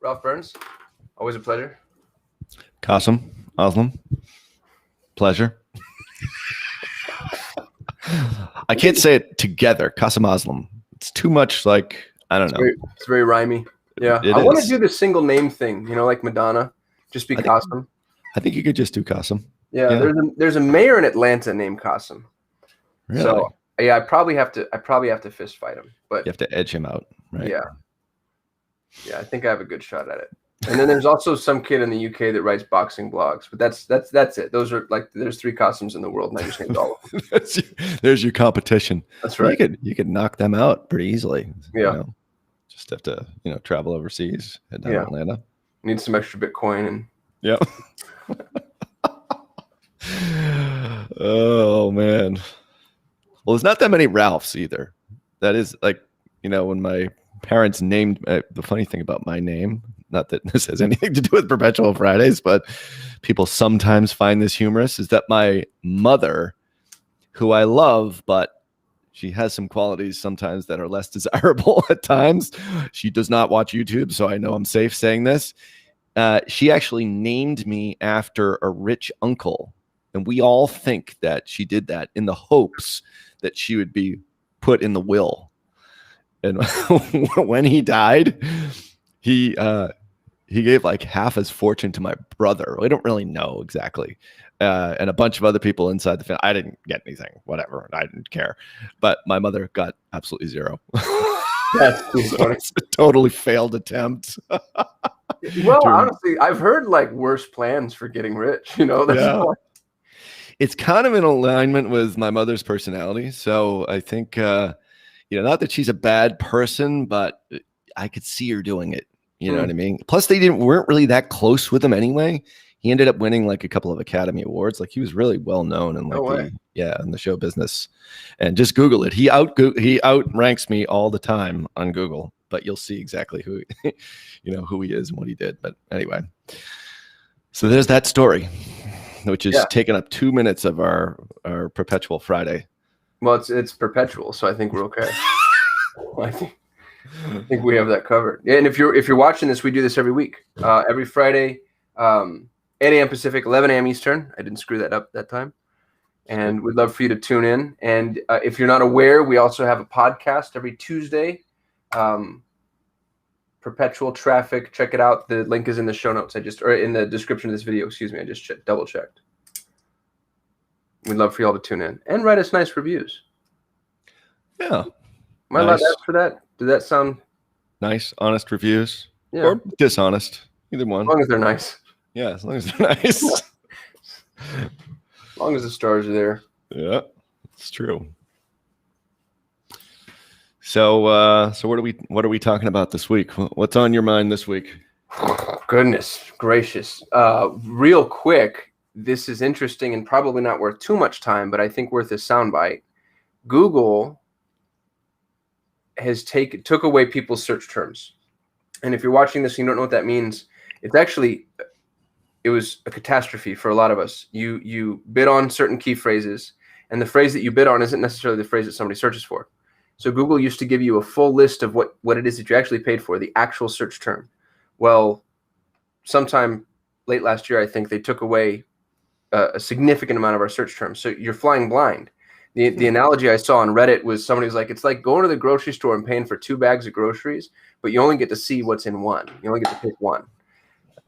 Ralph Burns, always a pleasure. Kasim, Aslam, pleasure. I can't say it together. Kasim Aslam. It's too much like, I don't know. It's very rhymey. Yeah. It I want to is. do the single name thing, like Madonna. Just be Kasim. I think you could just do Kasim. Yeah. There's a mayor in Atlanta named Kasim. Really? So yeah, I probably have to fist fight him. But you have to edge him out, right? Yeah. Yeah, I think I have a good shot at it. And then there's also some kid in the UK that writes boxing blogs, but that's it. Those are like there's 3 Kasims in the world, and I just named all of them. There's your competition. That's right. You could knock them out pretty easily. Yeah. Just have to travel overseas, head down to Atlanta. Need some extra Bitcoin and yeah. Oh man. Well, there's not that many Ralphs either. That is like when my parents named the funny thing about my name, not that this has anything to do with Perpetual Fridays, but people sometimes find this humorous, is that my mother, who I love, but she has some qualities sometimes that are less desirable at times. She does not watch YouTube, so I know I'm safe saying this. She actually named me after a rich uncle. And we all think that she did that in the hopes that she would be put in the will. And when he died, he gave like half his fortune to my brother. We don't really know exactly. And a bunch of other people inside the family. I didn't get anything, whatever. I didn't care. But my mother got absolutely zero. That's funny. It's a totally failed attempt. Well, honestly, I've heard like worse plans for getting rich. It's kind of in alignment with my mother's personality. So I think, not that she's a bad person, but I could see her doing it. You know what I mean? Plus, they weren't really that close with him anyway. He ended up winning like a couple of Academy Awards. Like he was really well known in in the show business. And just Google it. He outranks me all the time on Google. But you'll see exactly who who he is and what he did. But anyway, so there's that story, which is taking up 2 minutes of our Perpetual Friday. Well, it's perpetual, so I think we're okay. I think we have that covered. Yeah, and if you're watching this, we do this every week, every Friday, 8 a.m. Pacific, 11 a.m. Eastern. I didn't screw that up that time. And we'd love for you to tune in. And if you're not aware, we also have a podcast every Tuesday. Perpetual Traffic. Check it out. The link is in the show notes. Or in the description of this video. Excuse me. I just double checked. We'd love for y'all to tune in and write us nice reviews. Yeah. Am I allowed to ask for that? Did that sound nice? Honest reviews, or dishonest? Either one. As long as they're nice. Yeah, as long as they're nice. As long as the stars are there. Yeah, it's true. So, what are we talking about this week? What's on your mind this week? Goodness gracious! Real quick, this is interesting and probably not worth too much time, but I think worth a soundbite. Google has took away people's search terms, and if you're watching this and you don't know what that means, it was a catastrophe for a lot of us. You bid on certain key phrases, and the phrase that you bid on isn't necessarily the phrase that somebody searches for. So Google used to give you a full list of what it is that you actually paid for, the actual search term. Well, sometime late last year, I think they took away a significant amount of our search terms. So you're flying blind. The analogy I saw on Reddit was somebody was like, it's like going to the grocery store and paying for 2 bags of groceries, but you only get to see what's in one. You only get to pick one.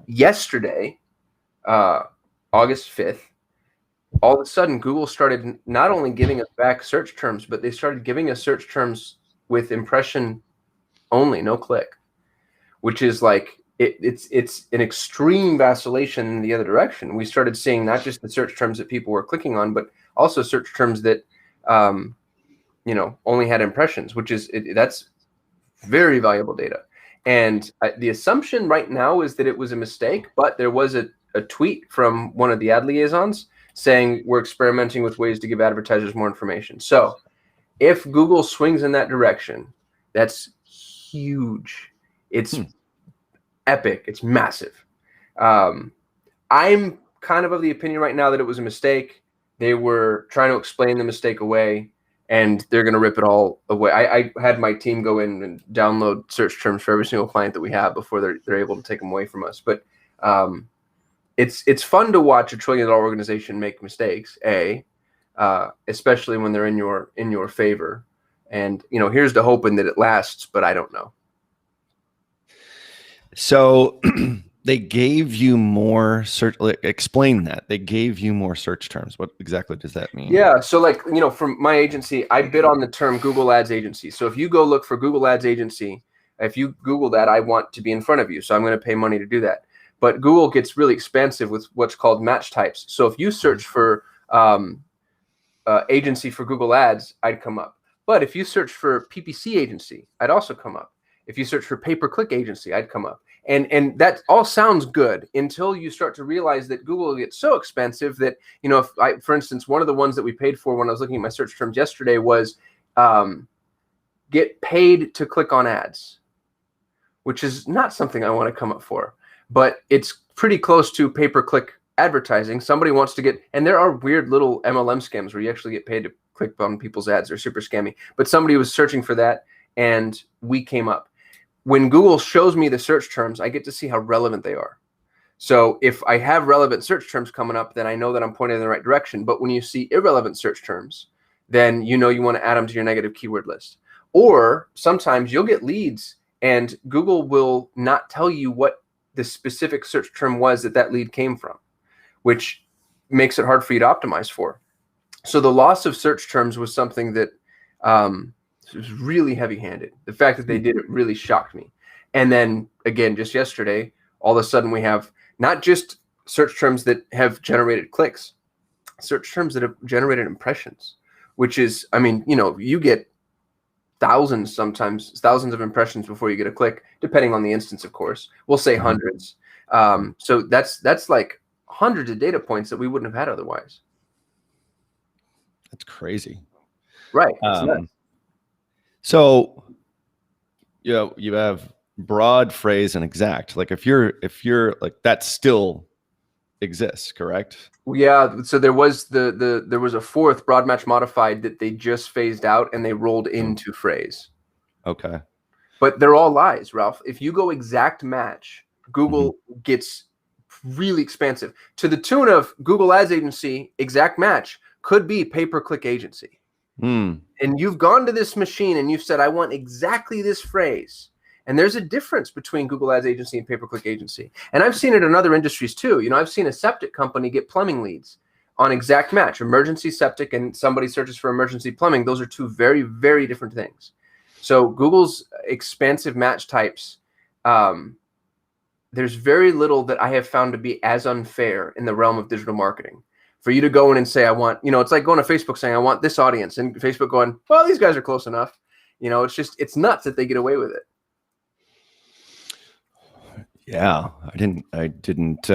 Yesterday, August 5th, all of a sudden, Google started not only giving us back search terms, but they started giving us search terms with impression only, no click, which is like it's an extreme vacillation in the other direction. We started seeing not just the search terms that people were clicking on, but also search terms that only had impressions, which is that's very valuable data. And the assumption right now is that it was a mistake, but there was a tweet from one of the ad liaisons saying we're experimenting with ways to give advertisers more information. So if Google swings in that direction, that's huge. It's epic. It's massive. I'm kind of the opinion right now that it was a mistake. They were trying to explain the mistake away, and they're going to rip it all away. I had my team go in and download search terms for every single client that we have before they're able to take them away from us. But it's fun to watch a $1 trillion organization make mistakes, especially when they're in your favor. And here's to hoping that it lasts, but I don't know. So they gave you more search. Explain that. They gave you more search terms. What exactly does that mean? Yeah. So from my agency, I bid on the term Google Ads Agency. So if you go look for Google Ads Agency, if you Google that, I want to be in front of you. So I'm going to pay money to do that. But Google gets really expansive with what's called match types. So if you search for agency for Google Ads, I'd come up. But if you search for PPC agency, I'd also come up. If you search for pay-per-click agency, I'd come up. And that all sounds good until you start to realize that Google gets so expensive that, for instance, one of the ones that we paid for when I was looking at my search terms yesterday was get paid to click on ads, which is not something I want to come up for. But it's pretty close to pay-per-click advertising. Somebody wants to get, and there are weird little MLM scams where you actually get paid to click on people's ads. They're super scammy. But somebody was searching for that, and we came up. When Google shows me the search terms, I get to see how relevant they are. So if I have relevant search terms coming up, then I know that I'm pointing in the right direction. But when you see irrelevant search terms, then you want to add them to your negative keyword list. Or sometimes you'll get leads, and Google will not tell you what the specific search term was that lead came from, which makes it hard for you to optimize for. So the loss of search terms was something that was really heavy-handed. The fact that they did it really shocked me. And then again, just yesterday, all of a sudden we have not just search terms that have generated clicks, search terms that have generated impressions, which is, you get sometimes thousands of impressions before you get a click, depending on the instance, of course. We'll say hundreds. So that's like hundreds of data points that we wouldn't have had otherwise. That's crazy. Right. So, you have broad, phrase, and exact. Like if you're like, that still exists, correct? Yeah. So there was there was a fourth, broad match modified, that they just phased out and they rolled into phrase. Okay. But they're all lies, Ralph. If you go exact match, Google gets really expansive to the tune of Google Ads Agency. Exact match could be pay-per-click agency. And you've gone to this machine and you've said, I want exactly this phrase. And there's a difference between Google Ads Agency and pay-per-click agency. And I've seen it in other industries too. I've seen a septic company get plumbing leads on exact match, emergency septic, and somebody searches for emergency plumbing. Those are two very, very different things. So Google's expansive match types, there's very little that I have found to be as unfair in the realm of digital marketing. For you to go in and say, I want, it's like going to Facebook saying, I want this audience, and Facebook going, well, these guys are close enough. It's nuts that they get away with it. Yeah, I didn't.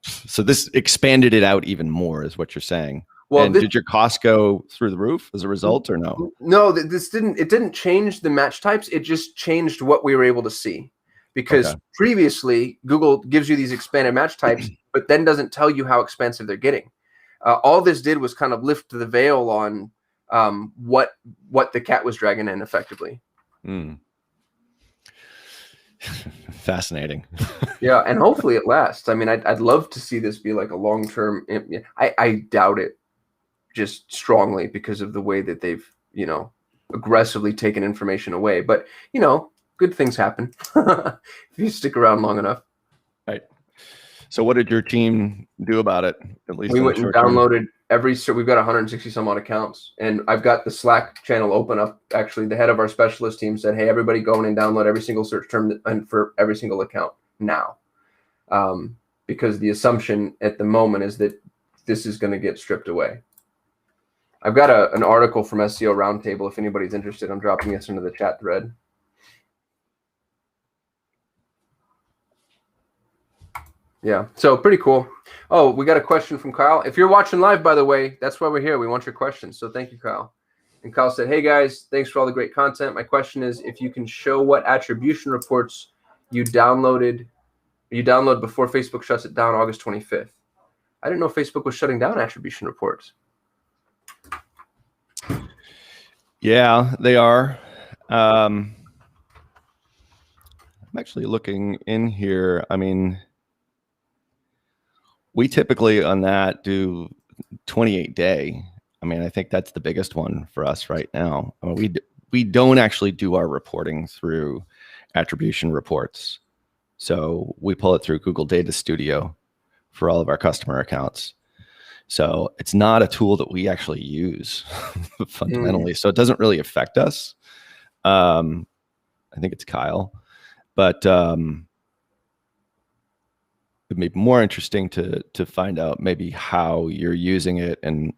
So this expanded it out even more, is what you're saying. Well, did your cost go through the roof as a result, or no? No, it didn't change the match types. It just changed what we were able to see. Because previously, Google gives you these expanded match types, but then doesn't tell you how expensive they're getting. All this did was kind of lift the veil on what the cat was dragging in effectively. Fascinating. Yeah, and hopefully it lasts. I'd love to see this be like a long-term. I doubt it, just strongly, because of the way that they've aggressively taken information away. But good things happen if you stick around long enough. Right. So what did your team do about it? At least we went and downloaded we've got 160 some odd accounts, and I've got the Slack channel open up. Actually, the head of our specialist team said, hey, everybody go in and download every single search term and for every single account now. Because the assumption at the moment is that this is going to get stripped away. I've got an article from SEO Roundtable. If anybody's interested, I'm dropping this into the chat thread. Yeah, so pretty cool. Oh, we got a question from Kyle. If you're watching live, by the way, that's why we're here. We want your questions. So thank you, Kyle. And Kyle said, hey, guys, thanks for all the great content. My question is if you can show what attribution reports you download before Facebook shuts it down August 25th. I didn't know Facebook was shutting down attribution reports. Yeah, they are. I'm actually looking in here. I mean, we typically on that do 28 day. I mean, I think that's the biggest one for us right now. I mean, we don't actually do our reporting through attribution reports. So we pull it through Google Data Studio for all of our customer accounts. So it's not a tool that we actually use fundamentally. So it doesn't really affect us. I think it's Kyle, but it'd be more interesting to find out maybe how you're using it and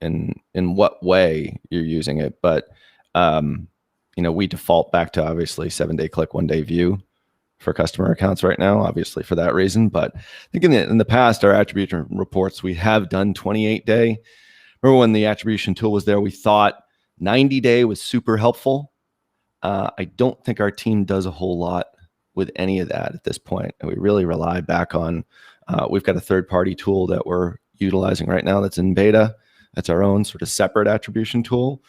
in what way you're using it. But we default back to obviously 7-day click, 1-day view for customer accounts right now, obviously for that reason. But I think in the past, our attribution reports, we have done 28-day. Remember when the attribution tool was there, we thought 90-day was super helpful. I don't think our team does a whole lot with any of that at this point. And we really rely back on, we've got a third-party tool that we're utilizing right now that's in beta. That's our own sort of separate attribution tool.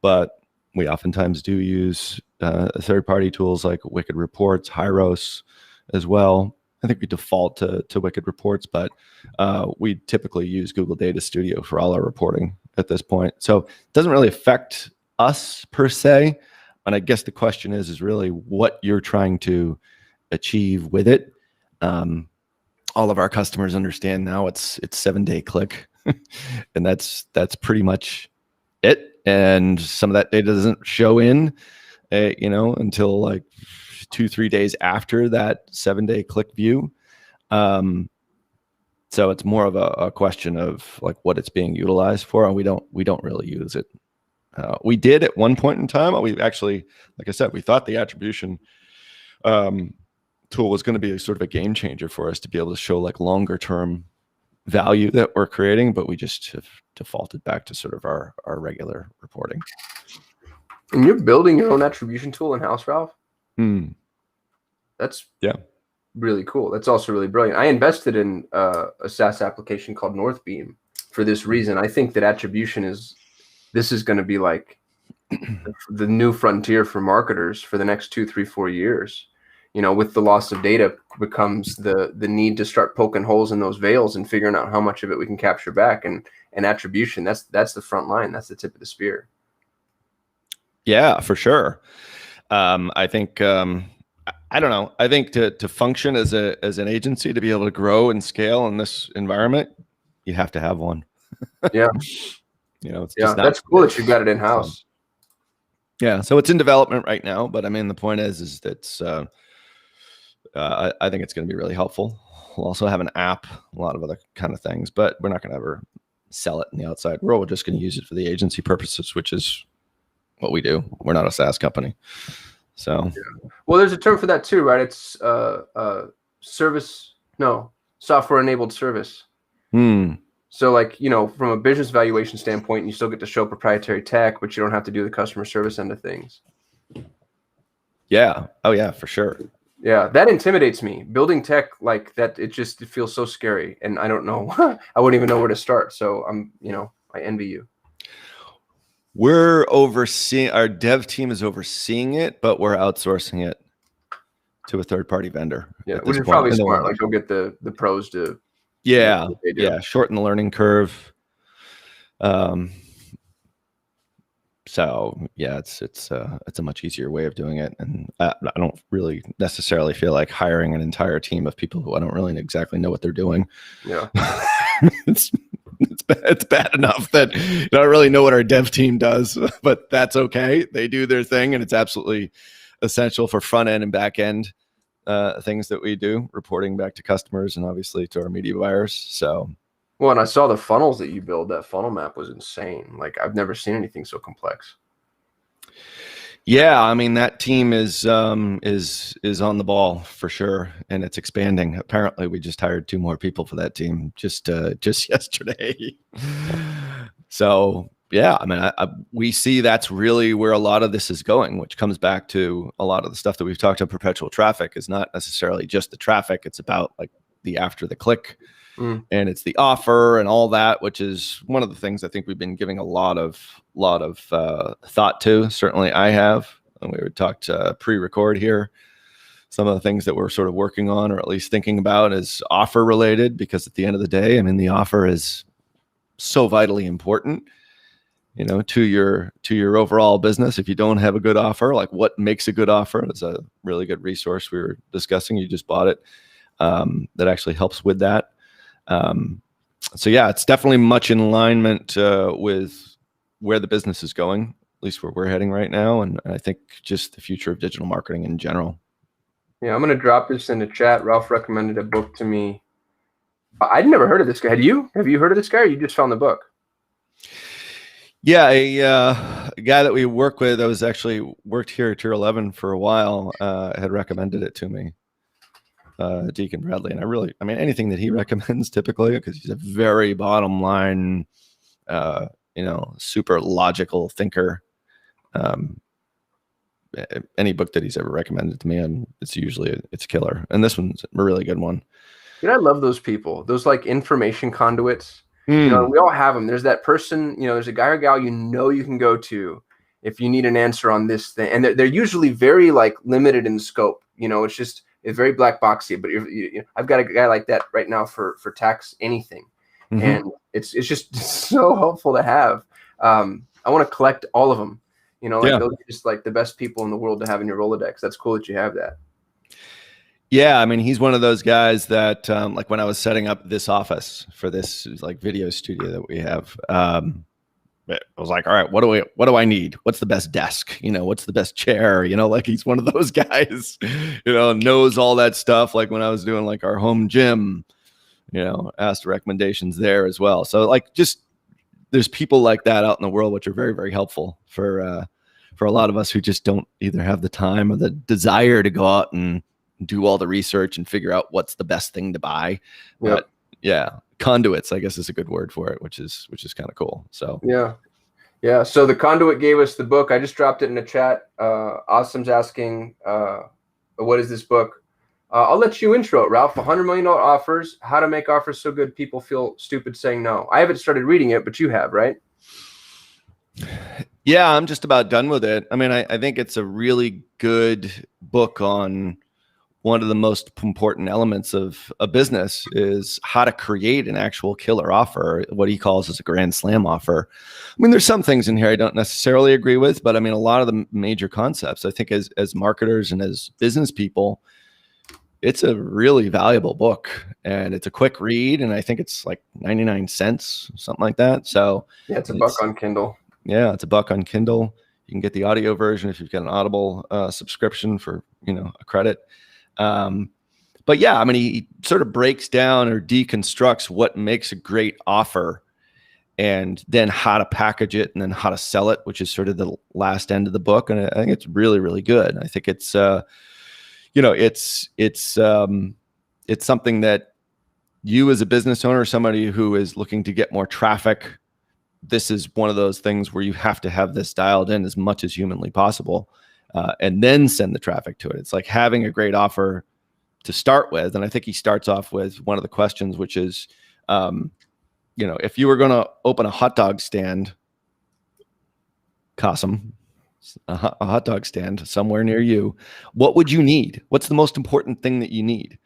But we oftentimes do use third-party tools like Wicked Reports, Hyros as well. I think we default to Wicked Reports, but we typically use Google Data Studio for all our reporting at this point. So it doesn't really affect us per se. And I guess the question is really what you're trying to achieve with it. All of our customers understand now it's 7-day click, and that's pretty much it. And some of that data doesn't show in, until like 2-3 days after that 7-day click view. So it's more of a question of like what it's being utilized for, and we don't really use it. We did at one point in time. We actually, like I said, we thought the attribution tool was going to be sort of a game changer for us to be able to show like longer term value that we're creating, but we just have defaulted back to sort of our regular reporting. And you're building your own attribution tool in-house, Ralph? That's really cool. That's also really brilliant. I invested in a SaaS application called Northbeam for this reason. I think that attribution is going to be like the new frontier for marketers for the next 2, 3, 4 years. With the loss of data becomes the need to start poking holes in those veils and figuring out how much of it we can capture back. And attribution, that's the front line. That's the tip of the spear. Yeah, for sure. I think, I don't know. I think to function as an agency, to be able to grow and scale in this environment, you have to have one. Yeah. It's just that's cool that you've got it in-house. So it's in development right now, but I mean, the point is that I think it's going to be really helpful. We'll also have an app, a lot of other kind of things, but we're not going to ever sell it in the outside world. We're just going to use it for the agency purposes, which is what we do. We're not a SaaS company. So, well, there's a term for that too, right? It's software-enabled service. So like, from a business valuation standpoint, you still get to show proprietary tech, but you don't have to do the customer service end of things. Yeah. Oh yeah, for sure. Yeah. That intimidates me. Building tech like that, it feels so scary. And I don't know, I wouldn't even know where to start. So I envy you. We're overseeing, our dev team is overseeing it, but we're outsourcing it to a third-party vendor. Yeah, which is probably smart. Like, go get the pros to. Yeah, shorten the learning curve. So yeah, it's a much easier way of doing it, and I don't really necessarily feel like hiring an entire team of people who I don't really exactly know what they're doing. Yeah, it's bad enough that I don't really know what our dev team does, but that's okay. They do their thing, and it's absolutely essential for front end and back end things that we do, reporting back to customers and obviously to our media buyers. So, well, and I saw the funnels that you build. That funnel map was insane. Like, I've never seen anything so complex. Yeah, I mean, that team is on the ball for sure, and it's expanding. Apparently, we just hired 2 more people for that team just yesterday. So yeah, I mean, we see that's really where a lot of this is going, which comes back to a lot of the stuff that we've talked about. Perpetual traffic is not necessarily just the traffic; it's about like the after the click and it's the offer and all that, which is one of the things I think we've been giving a lot of thought to. Certainly I have, and we would talk to pre-record here. Some of the things that we're sort of working on, or at least thinking about, is offer related, because at the end of the day, I mean, the offer is so vitally important, you know, to your overall business. If you don't have a good offer, like what makes a good offer, that's a really good resource we were discussing. You just bought it. That actually helps with that. So yeah, it's definitely much in alignment with where the business is going, at least where we're heading right now. And I think just the future of digital marketing in general. Yeah, I'm going to drop this in the chat. Ralph recommended a book to me. I'd never heard of this guy. Have you heard of this guy, or you just found the book? Yeah, a guy that we work with, that was actually worked here at Tier 11 for a while, had recommended it to me, Deacon Bradley. And I mean, anything that he recommends typically, because he's a very bottom line, super logical thinker. Any book that he's ever recommended to me, and it's killer. And this one's a really good one. You know, I love those people, those like information conduits. You know, we all have them. There's that person, you know, there's a guy or gal you can go to if you need an answer on this thing. And they're usually very like limited in scope. You know, it's very black boxy. But I've got a guy like that right now for tax anything. And it's just so helpful to have. I want to collect all of them. You know, like those are just like the best people in the world to have in your Rolodex. That's cool that you have that. Yeah, I mean, he's one of those guys that, like when I was setting up this office for this like video studio that we have, I was like, all right, what do I need? What's the best desk? You know, what's the best chair? You know, like he's one of those guys, you know, knows all that stuff. Like when I was doing like our home gym, you know, asked recommendations there as well. So like just there's people like that out in the world, which are very, very helpful for a lot of us who just don't either have the time or the desire to go out and do all the research and figure out what's the best thing to buy. Yep. But yeah, conduits, I guess, is a good word for it, which is kind of cool. So yeah. So the conduit gave us the book. I just dropped it in the chat. Aslam's asking, what is this book? I'll let you intro it, Ralph. $100 million offers, how to make offers so good people feel stupid saying no. I haven't started reading it, but you have, right? Yeah, I'm just about done with it. I mean, I think it's a really good book on one of the most important elements of a business, is how to create an actual killer offer, what he calls as a grand slam offer. I mean, there's some things in here I don't necessarily agree with, but I mean, a lot of the major concepts, I think as marketers and as business people, it's a really valuable book, and it's a quick read. And I think it's like 99 cents, something like that. So yeah, it's a buck on Kindle. Yeah, it's a buck on Kindle. You can get the audio version if you've got an Audible subscription for, you know, a credit. But yeah, I mean, he sort of breaks down or deconstructs what makes a great offer, and then how to package it, and then how to sell it, which is sort of the last end of the book. And I think it's really, really good. I think it's, it's something that you as a business owner, somebody who is looking to get more traffic, this is one of those things where you have to have this dialed in as much as humanly possible, and then send the traffic to it. It's like having a great offer to start with. And I think he starts off with one of the questions, which is, if you were going to open a hot dog stand, Kasim, a hot dog stand somewhere near you, what would you need? What's the most important thing that you need?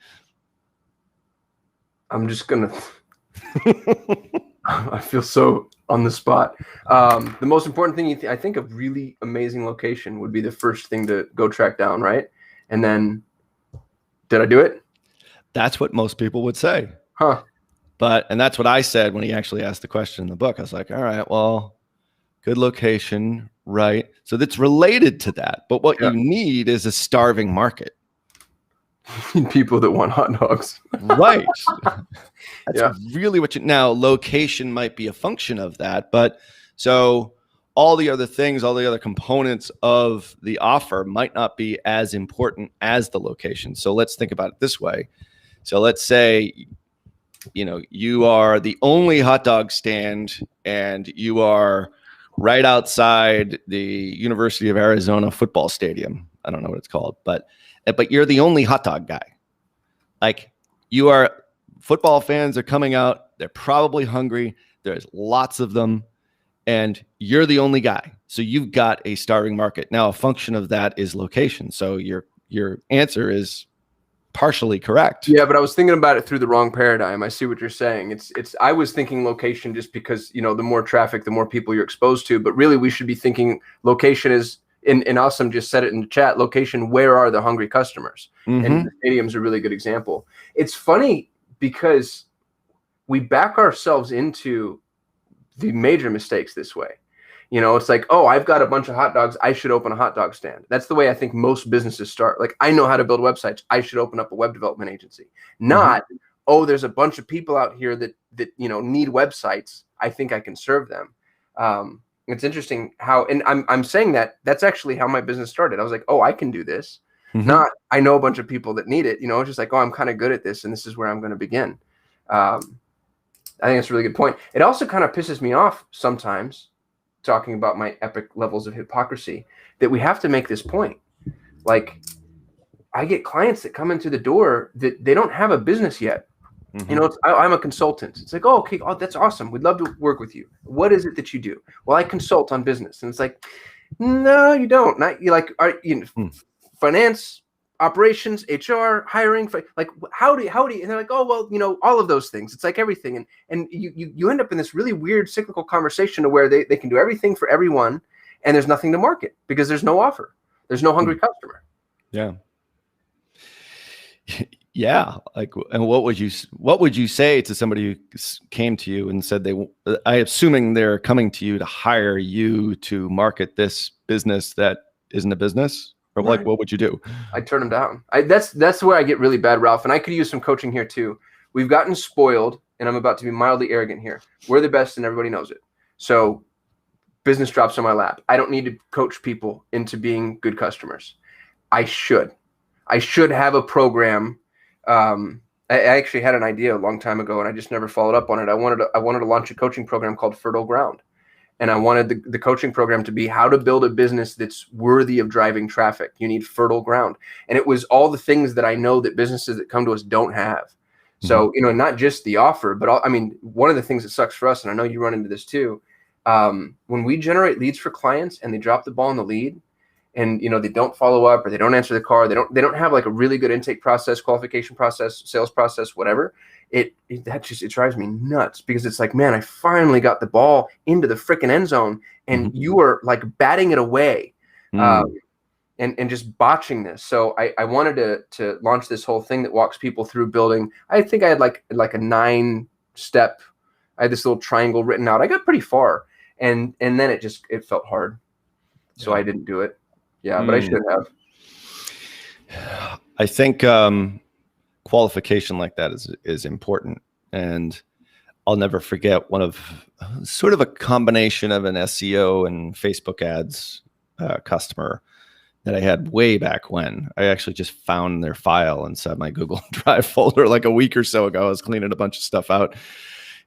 I'm just going to, I feel so on the spot. The most important thing, I think a really amazing location would be the first thing to go track down, right? And then, did I do it? That's what most people would say. Huh. And that's what I said when he actually asked the question in the book. I was like, all right, well, good location, right? So that's related to that. But what you need is a starving market. People that want hot dogs. Right. That's really what now location might be a function of that. But so all the other things, all the other components of the offer might not be as important as the location. So let's think about it this way. So let's say, you are the only hot dog stand, and you are right outside the University of Arizona football stadium. I don't know what it's called, but you're the only hot dog guy. Like, you are football fans are coming out. They're probably hungry. There's lots of them. And you're the only guy. So you've got a starving market. Now, a function of that is location. So your answer is partially correct. Yeah, but I was thinking about it through the wrong paradigm. I see what you're saying. I was thinking location just because, the more traffic, the more people you're exposed to. But really, we should be thinking location is, and Aslam just said it in the chat, location, where are the hungry customers? And the stadium's a really good example. It's funny because we back ourselves into the major mistakes this way. It's like, oh, I've got a bunch of hot dogs, I should open a hot dog stand. That's the way I think most businesses start. Like, I know how to build websites, I should open up a web development agency. Not, oh, there's a bunch of people out here that need websites, I think I can serve them. It's interesting how, and I'm saying that's actually how my business started. I was like, oh, I can do this. Not, I know a bunch of people that need it. It's just like, oh, I'm kind of good at this, and this is where I'm going to begin. I think that's a really good point. It also kind of pisses me off sometimes, talking about my epic levels of hypocrisy, that we have to make this point. Like, I get clients that come into the door that they don't have a business yet. I'm a consultant. It's like, oh, okay, oh, that's awesome. We'd love to work with you. What is it that you do? Well, I consult on business. And it's like, no, you don't. Not you. Like, finance, operations, HR, hiring, like how do you, and they're like, oh, well, all of those things. It's like everything. And you end up in this really weird cyclical conversation to where they can do everything for everyone, and there's nothing to market because there's no offer. There's no hungry customer. Yeah. Yeah. Like, and what would you say to somebody who came to you and said I assuming they're coming to you to hire you to market this business that isn't a business? Or like, what would you do? I turn them down. That's where I get really bad, Ralph. And I could use some coaching here too. We've gotten spoiled, and I'm about to be mildly arrogant here. We're the best, and everybody knows it. So business drops on my lap. I don't need to coach people into being good customers. I should have a program. I actually had an idea a long time ago, and I just never followed up on it. I wanted to launch a coaching program called Fertile Ground. And I wanted the coaching program to be how to build a business that's worthy of driving traffic. You need fertile ground. And it was all the things that I know that businesses that come to us don't have. So, not just the offer, but one of the things that sucks for us, and I know you run into this too, when we generate leads for clients and they drop the ball on the lead, and they don't follow up, or they don't answer the call, they don't have like a really good intake process, qualification process, sales process, whatever. It drives me nuts, because it's like, man, I finally got the ball into the freaking end zone, and you are like batting it away, and just botching this. So I wanted to launch this whole thing that walks people through building. I think I had like a 9-step. I had this little triangle written out. I got pretty far, and then it felt hard, so I didn't do it. Yeah, but I should have. I think qualification like that is important. And I'll never forget one of sort of a combination of an SEO and Facebook ads customer that I had way back when. I actually just found their file inside my Google Drive folder like a week or so ago. I was cleaning a bunch of stuff out.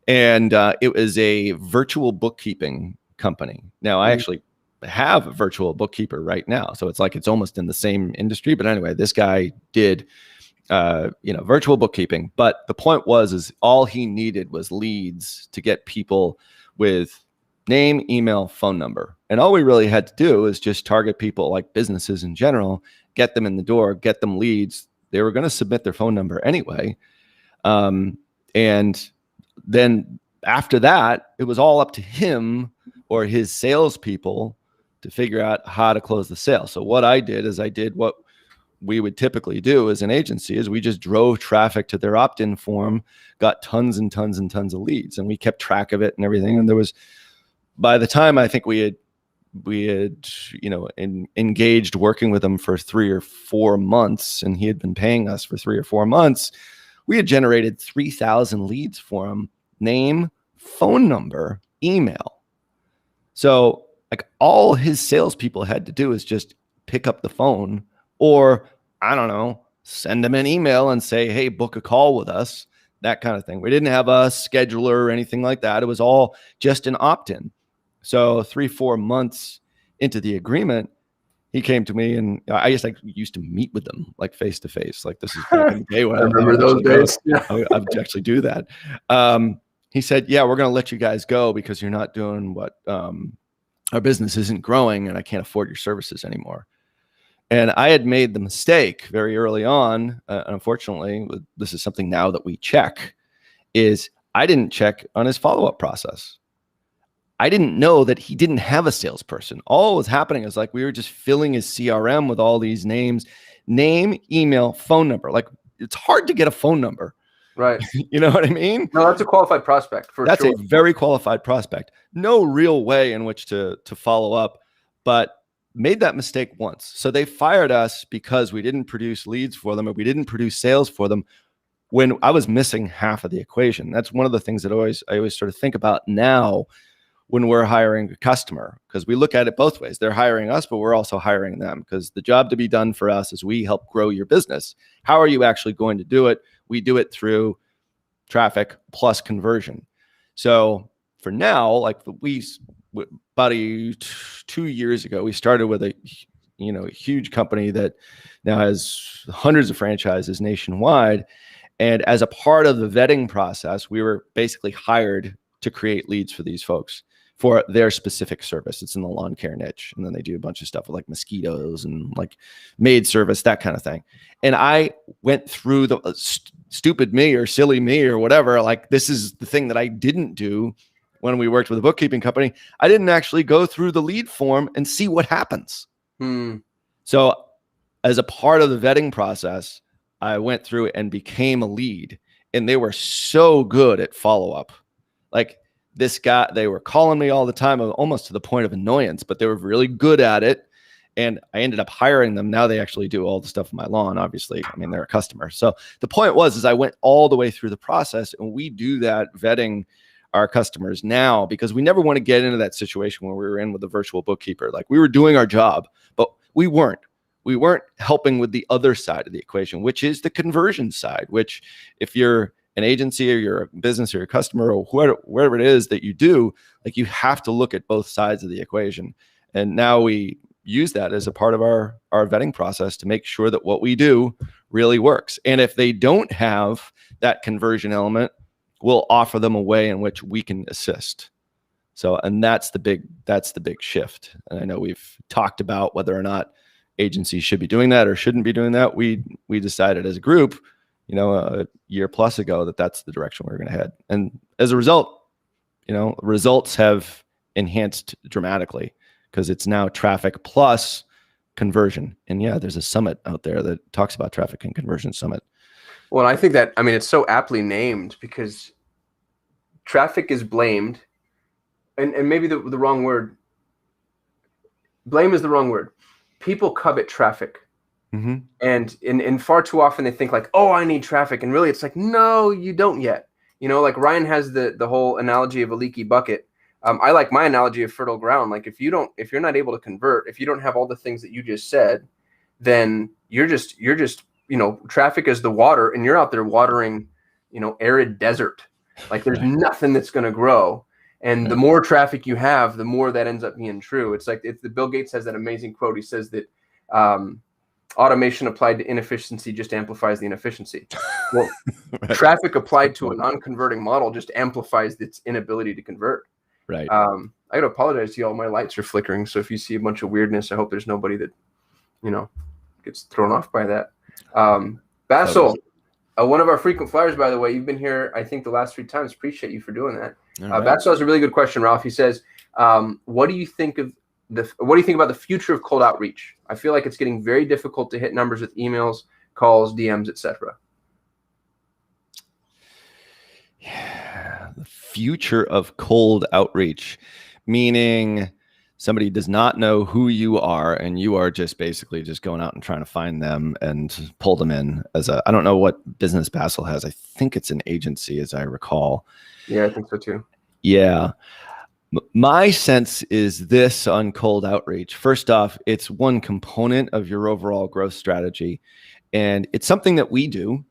And it was a virtual bookkeeping company. Now, I actually have a virtual bookkeeper right now. So it's like it's almost in the same industry. But anyway, this guy did virtual bookkeeping. But the point is all he needed was leads to get people with name, email, phone number. And all we really had to do is just target people, like businesses in general, get them in the door, get them leads. They were going to submit their phone number anyway. And then after that, it was all up to him or his salespeople to figure out how to close the sale. So what I did is I did what we would typically do as an agency, is we just drove traffic to their opt-in form, got tons and tons and tons of leads, and we kept track of it and everything. And there was, by the time I think we had engaged working with him for 3 or 4 months, and he had been paying us for 3 or 4 months, we had generated 3,000 leads for him: name, phone number, email. So like all his salespeople had to do is just pick up the phone, or I don't know, send them an email and say, hey, book a call with us, that kind of thing. We didn't have a scheduler or anything like that. It was all just an opt-in. So 3-4 months into the agreement, he came to me, and I used to meet with them like face to face. Like this is back in the day when I remember those days. Yeah. I would actually do that. He said, "Yeah, we're going to let you guys go because you're not doing what our business isn't growing, and I can't afford your services anymore." And I had made the mistake very early on. Unfortunately, this is something now that we check. Is I didn't check on his follow-up process. I didn't know that he didn't have a salesperson. All was happening is like we were just filling his CRM with all these names, name, email, phone number. Like it's hard to get a phone number. Right. You know what I mean? No, that's a qualified prospect for That's sure. a very qualified prospect. No real way in which to follow up, but made that mistake once. So they fired us because we didn't produce leads for them, or we didn't produce sales for them when I was missing half of the equation. That's one of the things that I always sort of think about now when we're hiring a customer, because we look at it both ways. They're hiring us, but we're also hiring them, because the job to be done for us is we help grow your business. How are you actually going to do it? We do it through traffic plus conversion. So for now, like about 2 years ago, we started with a huge company that now has hundreds of franchises nationwide. And as a part of the vetting process, we were basically hired to create leads for these folks for their specific service. It's in the lawn care niche. And then they do a bunch of stuff with like mosquitoes and like maid service, that kind of thing. And I went through the stupid me or silly me or whatever. Like this is the thing that I didn't do when we worked with a bookkeeping company. I didn't actually go through the lead form and see what happens. So as a part of the vetting process, I went through and became a lead, and they were so good at follow-up. Like this guy, they were calling me all the time, almost to the point of annoyance, but they were really good at it. And I ended up hiring them. Now they actually do all the stuff on my lawn, obviously. I mean, they're a customer. So the point is I went all the way through the process, and we do that vetting our customers now, because we never want to get into that situation where we were in with a virtual bookkeeper. Like we were doing our job, but we weren't helping with the other side of the equation, which is the conversion side, which if you're an agency or you're a business or a customer or wherever it is that you do, like you have to look at both sides of the equation. And now we use that as a part of our vetting process to make sure that what we do really works. And if they don't have that conversion element, we'll offer them a way in which we can assist. So, and that's the big shift. And I know we've talked about whether or not agencies should be doing that or shouldn't be doing that. We decided as a group, a year plus ago, that that's the direction we're going to head. And as a result, results have enhanced dramatically, because it's now traffic plus conversion. And yeah, there's a summit out there that talks about traffic and conversion summit. Well, I think that, it's so aptly named, because traffic is blamed, and maybe the wrong word. Blame is the wrong word. People covet traffic. Mm-hmm. And far too often they think like, oh, I need traffic. And really it's like, no, you don't yet. Like Ryan has the whole analogy of a leaky bucket. I like my analogy of fertile ground. Like if you're not able to convert, if you don't have all the things that you just said, then you're just traffic is the water, and you're out there watering, arid desert. Like there's nothing that's going to grow. And the more traffic you have, the more that ends up being true. It's like the Bill Gates has that amazing quote. He says that automation applied to inefficiency just amplifies the inefficiency. Well, traffic applied to a non-converting model just amplifies its inability to convert. Right. I got to apologize to you all. My lights are flickering. So if you see a bunch of weirdness, I hope there's nobody that, gets thrown off by that. Basil, one of our frequent flyers, by the way, you've been here, I think, the last 3 times. Appreciate you for doing that. Right. Basil has a really good question, Ralph. He says, what do you think about the future of cold outreach? I feel like it's getting very difficult to hit numbers with emails, calls, DMs, etc. Yeah, the future of cold outreach, meaning somebody does not know who you are, and you are just basically just going out and trying to find them and pull them in I don't know what business Basil has. I think it's an agency, as I recall. Yeah, I think so too. Yeah. My sense is this on cold outreach. First off, it's one component of your overall growth strategy, and it's something that we do.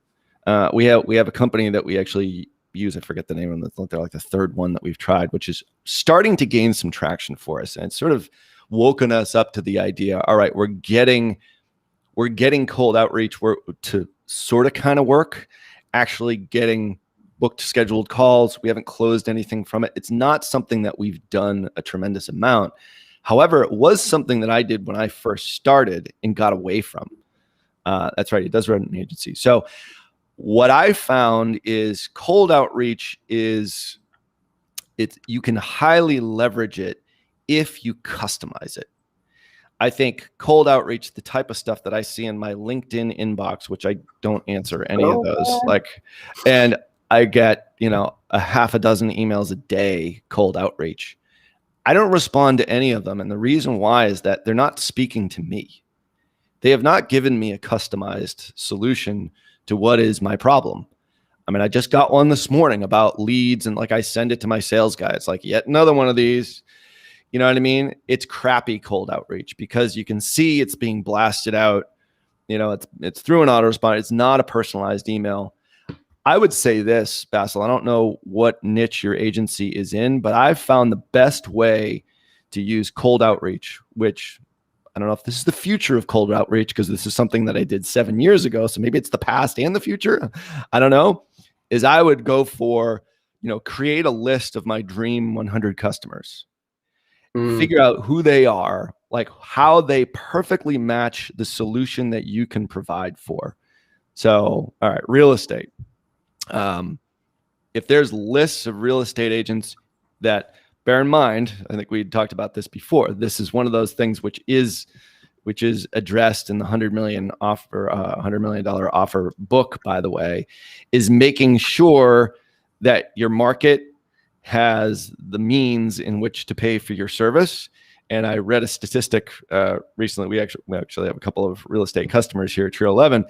We have a company that we actually use. I forget the name of them. They're like the third one that we've tried, which is starting to gain some traction for us. And it's sort of woken us up to the idea, all right, we're getting cold outreach to sort of kind of work, actually getting booked scheduled calls. We haven't closed anything from it. It's not something that we've done a tremendous amount. However, it was something that I did when I first started and got away from. That's right. It does run an agency. So what I found is cold outreach is you can highly leverage it if you customize it. I think cold outreach, the type of stuff that I see in my LinkedIn inbox, which I don't answer any of those, and I get, a half a dozen emails a day, cold outreach. I don't respond to any of them. And the reason why is that they're not speaking to me. They have not given me a customized solution to what is my problem. I mean, I just got one this morning about leads, and I send it to my sales guy. It's like, yet another one of these. You know what I mean? It's crappy cold outreach because you can see it's being blasted out. It's through an autoresponder. It's not a personalized email. I would say this, Basil, I don't know what niche your agency is in, but I've found the best way to use cold outreach, which I don't know if this is the future of cold outreach because this is something that I did 7 years ago. So maybe it's the past and the future. I don't know. Is I would go for, create a list of my dream 100 customers. Figure out who they are, how they perfectly match the solution that you can provide for. So, all right, real estate. If there's lists of real estate agents that, bear in mind, I think we talked about this before. This is one of those things which is addressed in the $100 million offer book, by the way, is making sure that your market has the means in which to pay for your service. And I read a statistic recently. We actually have a couple of real estate customers here at Trio 11.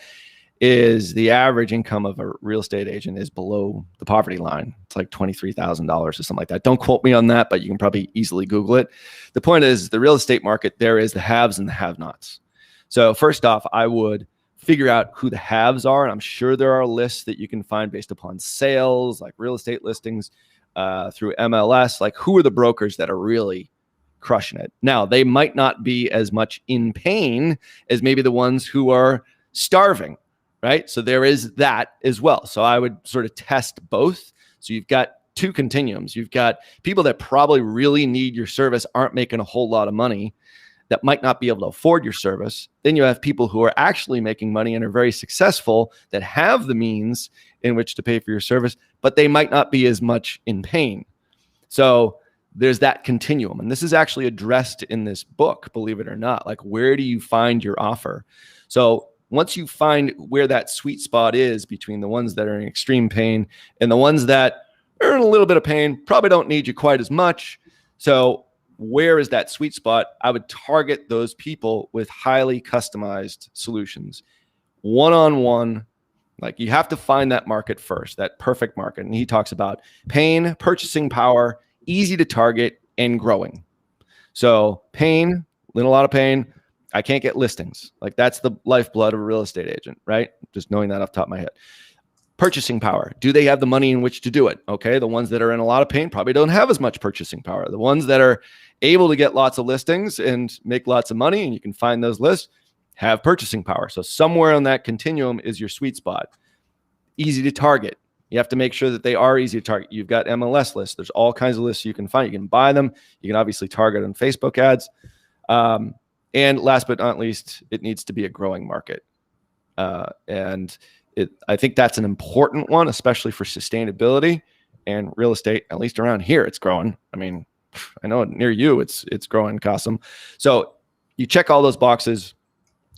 Is the average income of a real estate agent is below the poverty line. It's like $23,000 or something like that. Don't quote me on that, but you can probably easily Google it. The point is, the real estate market, there is the haves and the have-nots. So first off, I would figure out who the haves are. And I'm sure there are lists that you can find based upon sales, like real estate listings through MLS. Who are the brokers that are really crushing it? Now, they might not be as much in pain as maybe the ones who are starving. Right. So there is that as well. So I would sort of test both. So you've got two continuums. You've got people that probably really need your service, aren't making a whole lot of money, that might not be able to afford your service. Then you have people who are actually making money and are very successful, that have the means in which to pay for your service, but they might not be as much in pain. So there's that continuum. And this is actually addressed in this book, believe it or not. Where do you find your offer? So once you find where that sweet spot is between the ones that are in extreme pain and the ones that are in a little bit of pain, probably don't need you quite as much. So where is that sweet spot? I would target those people with highly customized solutions. One-on-one, you have to find that market first, that perfect market. And he talks about pain, purchasing power, easy to target, and growing. So pain, in a lot of pain, I can't get listings. That's the lifeblood of a real estate agent, right? Just knowing that off the top of my head. Purchasing power. Do they have the money in which to do it? Okay. The ones that are in a lot of pain probably don't have as much purchasing power. The ones that are able to get lots of listings and make lots of money, and you can find those lists, have purchasing power. So somewhere on that continuum is your sweet spot. Easy to target. You have to make sure that they are easy to target. You've got MLS lists. There's all kinds of lists you can find. You can buy them. You can obviously target on Facebook ads. And last but not least, it needs to be a growing market. I think that's an important one, especially for sustainability and real estate. At least around here, it's growing. I mean, I know near you, it's growing, Kasim. So you check all those boxes.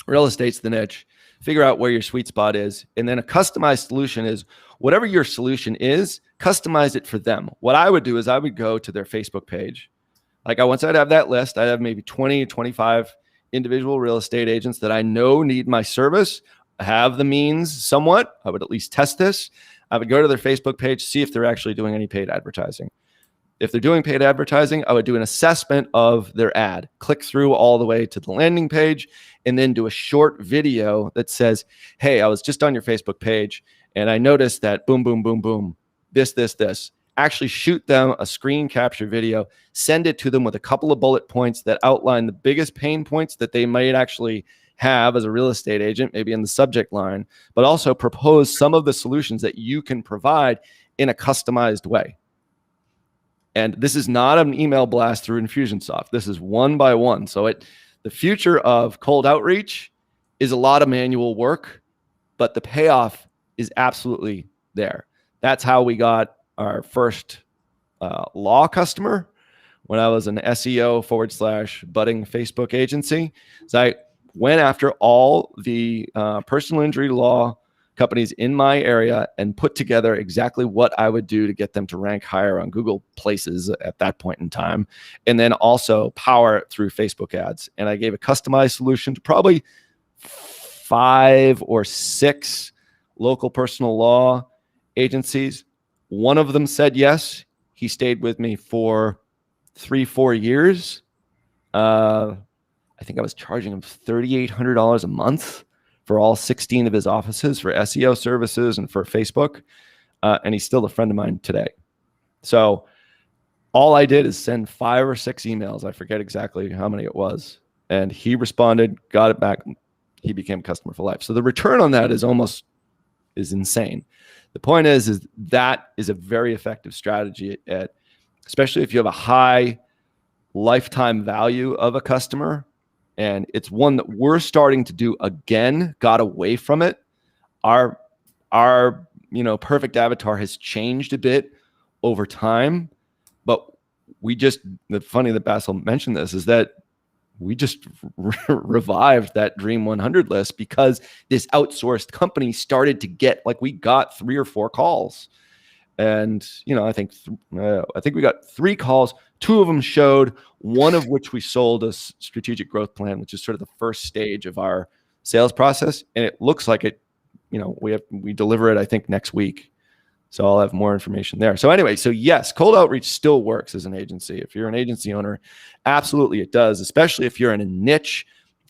Real estate's the niche. Figure out where your sweet spot is. And then a customized solution is whatever your solution is, customize it for them. What I would do is I would go to their Facebook page. Once I'd have that list, I'd have maybe 20, 25 individual real estate agents that I know need my service, have the means somewhat. I would at least test this. I would go to their Facebook page, see if they're actually doing any paid advertising. If they're doing paid advertising, I would do an assessment of their ad, click through all the way to the landing page, and then do a short video that says, hey, I was just on your Facebook page, and I noticed that boom, boom, boom, boom, this. actually shoot them a screen capture video, send it to them with a couple of bullet points that outline the biggest pain points that they might actually have as a real estate agent, maybe in the subject line, but also propose some of the solutions that you can provide in a customized way. And this is not an email blast through Infusionsoft. This is one by one. So the future of cold outreach is a lot of manual work, but the payoff is absolutely there. That's how we got our first law customer when I was an SEO / budding Facebook agency. So I went after all the personal injury law companies in my area and put together exactly what I would do to get them to rank higher on Google Places at that point in time, and then also power it through Facebook ads. And I gave a customized solution to probably 5 or 6 local personal law agencies. One of them said yes. He stayed with me for 3-4 years. I think I was charging him $3,800 a month for all 16 of his offices for SEO services and for Facebook. And he's still a friend of mine today. So all I did is send 5 or 6 emails. I forget exactly how many it was. And he responded, got it back. He became a customer for life. So the return on that is insane. The point is that is a very effective strategy especially if you have a high lifetime value of a customer. And it's one that we're starting to do again, got away from it. Our perfect avatar has changed a bit over time, but the funny that Basil mentioned this is that we just revived that Dream 100 list because this outsourced company started to get, we got 3 or 4 calls. And, I think we got 3 calls. 2 of them showed, one of which we sold a strategic growth plan, which is sort of the first stage of our sales process. And it looks like it, we deliver it, I think, next week. So I'll have more information there. So anyway, yes, cold outreach still works as an agency. If you're an agency owner, absolutely it does, especially if you're in a niche,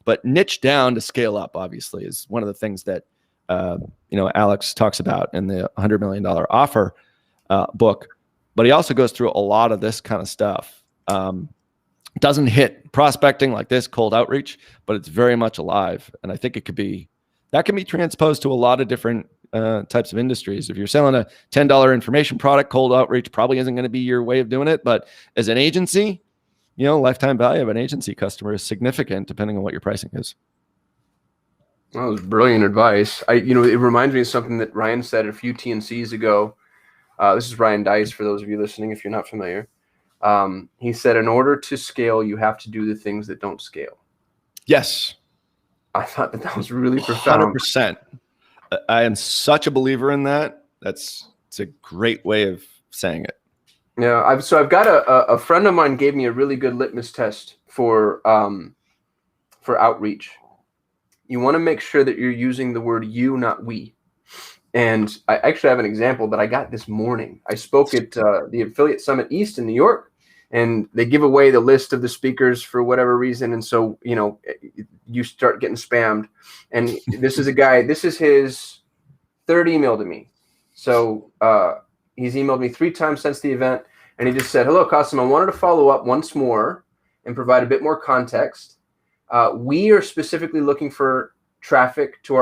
but niche down to scale up, obviously, is one of the things that, Alex talks about in the $100 million offer book. But he also goes through a lot of this kind of stuff. Doesn't hit prospecting like this, cold outreach, but it's very much alive. And I think that can be transposed to a lot of different types of industries. If you're selling a $10 information product, cold outreach probably isn't going to be your way of doing it. But as an agency, lifetime value of an agency customer is significant depending on what your pricing is. That was brilliant advice. It reminds me of something that Ryan said a few TNCs ago. This is Ryan Dice, for those of you listening, if you're not familiar. He said, in order to scale, you have to do the things that don't scale. Yes. I thought that was really profound. 100%. I am such a believer in that. It's a great way of saying it. Yeah. I've got a friend of mine gave me a really good litmus test for outreach. You want to make sure that you're using the word you, not we. And I actually have an example that I got this morning. I spoke at the Affiliate Summit East in New York, and they give away the list of the speakers for whatever reason. And so, you start getting spammed. And this is a guy, this is his 3rd email to me. So he's emailed me 3 times since the event. And he just said, hello, Kasim, I wanted to follow up once more and provide a bit more context. We are specifically looking for traffic to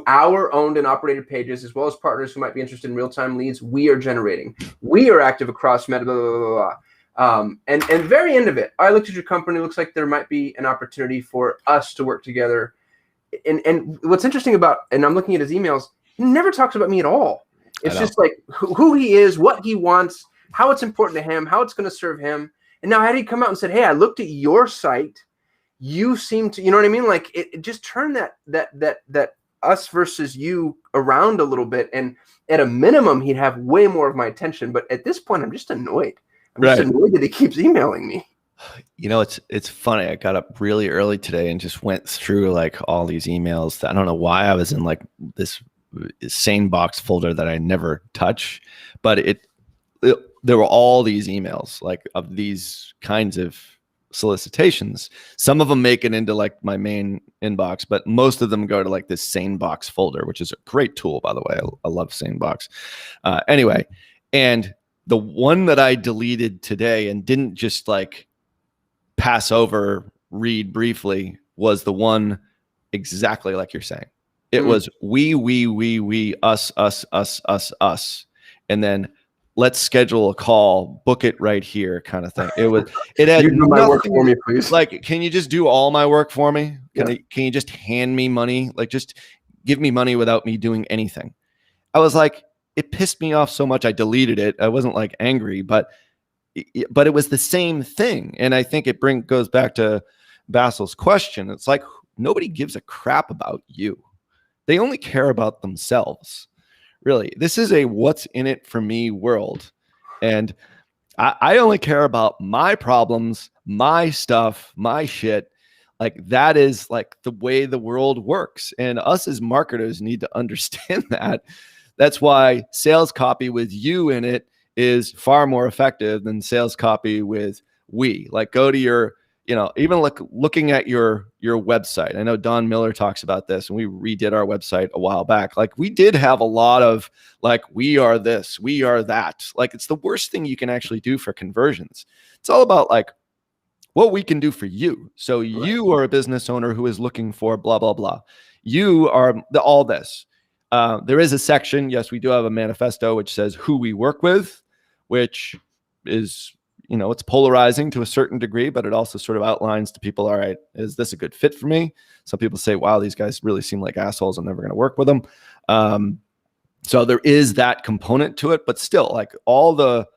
our owned and operated pages, as well as partners who might be interested in real-time leads we are generating. We are active across Meta, blah, blah, blah, blah. And very end of it, I looked at your company. Looks like there might be an opportunity for us to work together. And what's interesting about, and I'm looking at his emails, he never talks about me at all. It's just like who he is, what he wants, how it's important to him, how it's going to serve him. And now had he come out and said, hey, I looked at your site, you seem to, you know what I mean? Like it just turned that us versus you around a little bit. And at a minimum, he'd have way more of my attention. But at this point, I'm just annoyed. I'm just annoyed that he keeps emailing me. It's funny. I got up really early today and just went through all these emails. I don't know why I was in this sane box folder that I never touch, but there were all these emails of these kinds of solicitations. Some of them make it into my main inbox, but most of them go to this sane box folder, which is a great tool, by the way. I love sane box. Anyway, and The one that I deleted today and didn't just like pass over, read briefly, was the one exactly like you're saying. It was we, us, us. And then let's schedule a call, book it right here kind of thing. It had You do my work nothing for me, please. like, can you just do all my work for me? Can you just hand me money? Like, just give me money without me doing anything. I was like, it pissed me off so much I deleted it. I wasn't like angry, but it was the same thing. And I think it goes back to Basil's question. It's like, nobody gives a crap about you. They only care about themselves. Really, this is a what's in it for me world. And I only care about my problems, my stuff, my shit. Like, that is like the way the world works. And us as marketers need to understand that. That's why sales copy with you in it is far more effective than sales copy with we. Like, go to your, even looking at your website. I know Don Miller talks about this, and we redid our website a while back. Like, we did have a lot of like, we are this, we are that. Like, it's the worst thing you can actually do for conversions. It's all about like what we can do for you. So you are a business owner who is looking for blah, blah, blah. You are all this. There is a section. Yes, we do have a manifesto which says who we work with, which is, it's polarizing to a certain degree, but it also sort of outlines to people, all right, is this a good fit for me? Some people say, wow, these guys really seem like assholes. I'm never going to work with them. So there is that component to it, but still, like, all the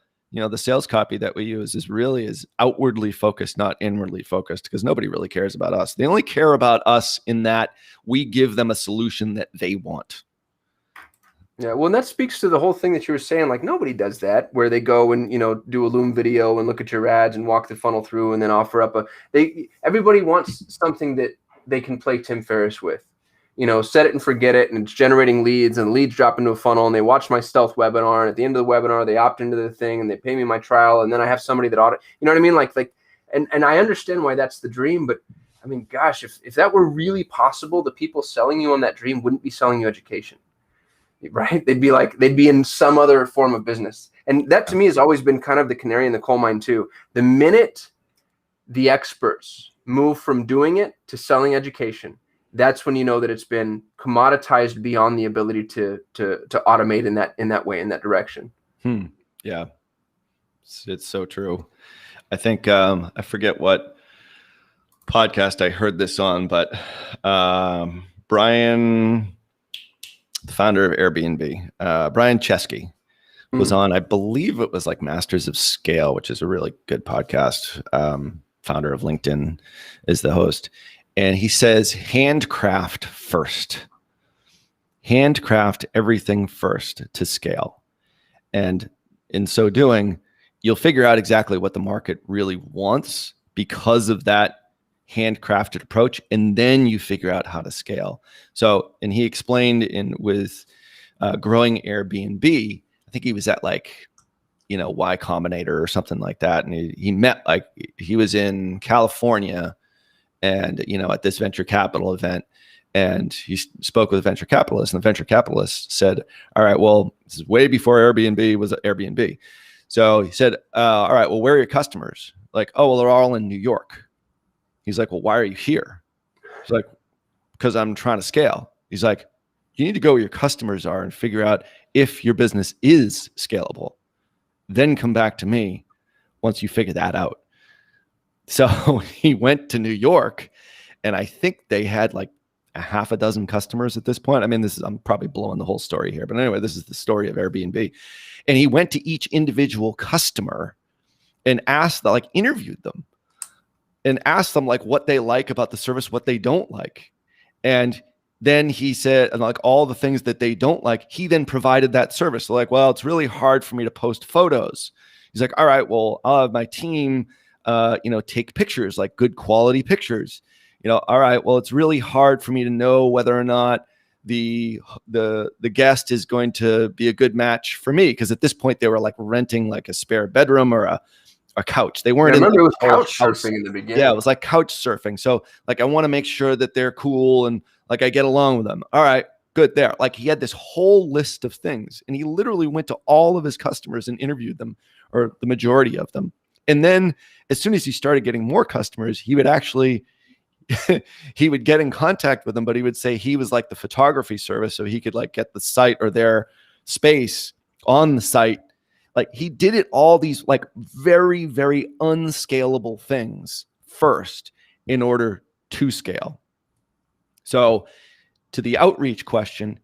sales copy that we use is outwardly focused, not inwardly focused, because nobody really cares about us. They only care about us in that we give them a solution that they want. Yeah, well, and that speaks to the whole thing that you were saying. Like, nobody does that, where they go and do a Loom video and look at your ads and walk the funnel through and then offer up everybody wants something that they can play Tim Ferriss with, set it and forget it, and it's generating leads, and leads drop into a funnel, and they watch my stealth webinar, and at the end of the webinar they opt into the thing and they pay me my trial, and then I have somebody that you know what I mean? Like, and I understand why that's the dream, but I mean, gosh, if that were really possible, the people selling you on that dream wouldn't be selling you education. Right? They'd be in some other form of business. And that to me has always been kind of the canary in the coal mine too. The minute the experts move from doing it to selling education, that's when you know that it's been commoditized beyond the ability to automate in that way, in that direction. Yeah. It's so true. I think I forget what podcast I heard this on, but Brian, the founder of Airbnb, Brian Chesky, was on, I believe it was like Masters of Scale, which is a really good podcast. Founder of LinkedIn is the host. And he says, handcraft first. Handcraft everything first to scale. And in so doing, you'll figure out exactly what the market really wants because of that handcrafted approach, and then you figure out how to scale. So, and he explained with growing Airbnb, I think he was at like, Y Combinator or something like that. And he met, like, he was in California and, at this venture capital event, and he spoke with a venture capitalist, and the venture capitalist said, all right, well, this is way before Airbnb was Airbnb. So he said, all right, well, where are your customers? Like, oh, well, they're all in New York. He's like, well, why are you here? He's like, because I'm trying to scale. He's like, you need to go where your customers are and figure out if your business is scalable. Then come back to me once you figure that out. So he went to New York, and I think they had like a half a dozen customers at this point. I mean, I'm probably blowing the whole story here, but anyway, this is the story of Airbnb. And he went to each individual customer and interviewed them. And ask them like what they like about the service, what they don't like. And then he said, and like all the things that they don't like, he then provided that service. So like, well, it's really hard for me to post photos. He's like, all right, well, I'll have my team, take pictures, like good quality pictures. All right, well, it's really hard for me to know whether or not the guest is going to be a good match for me. Because at this point they were like renting like a spare bedroom or a couch. They weren't. I remember it was couch surfing in the beginning. Yeah, it was like couch surfing. So like, I want to make sure that they're cool and like I get along with them. All right, good there. Like he had this whole list of things, and he literally went to all of his customers and interviewed them, or the majority of them. And then as soon as he started getting more customers, he would actually, he would get in contact with them, but he would say he was like the photography service. So he could like get the site or their space on the site. Like he did it all these like very, very unscalable things first in order to scale. So to the outreach question,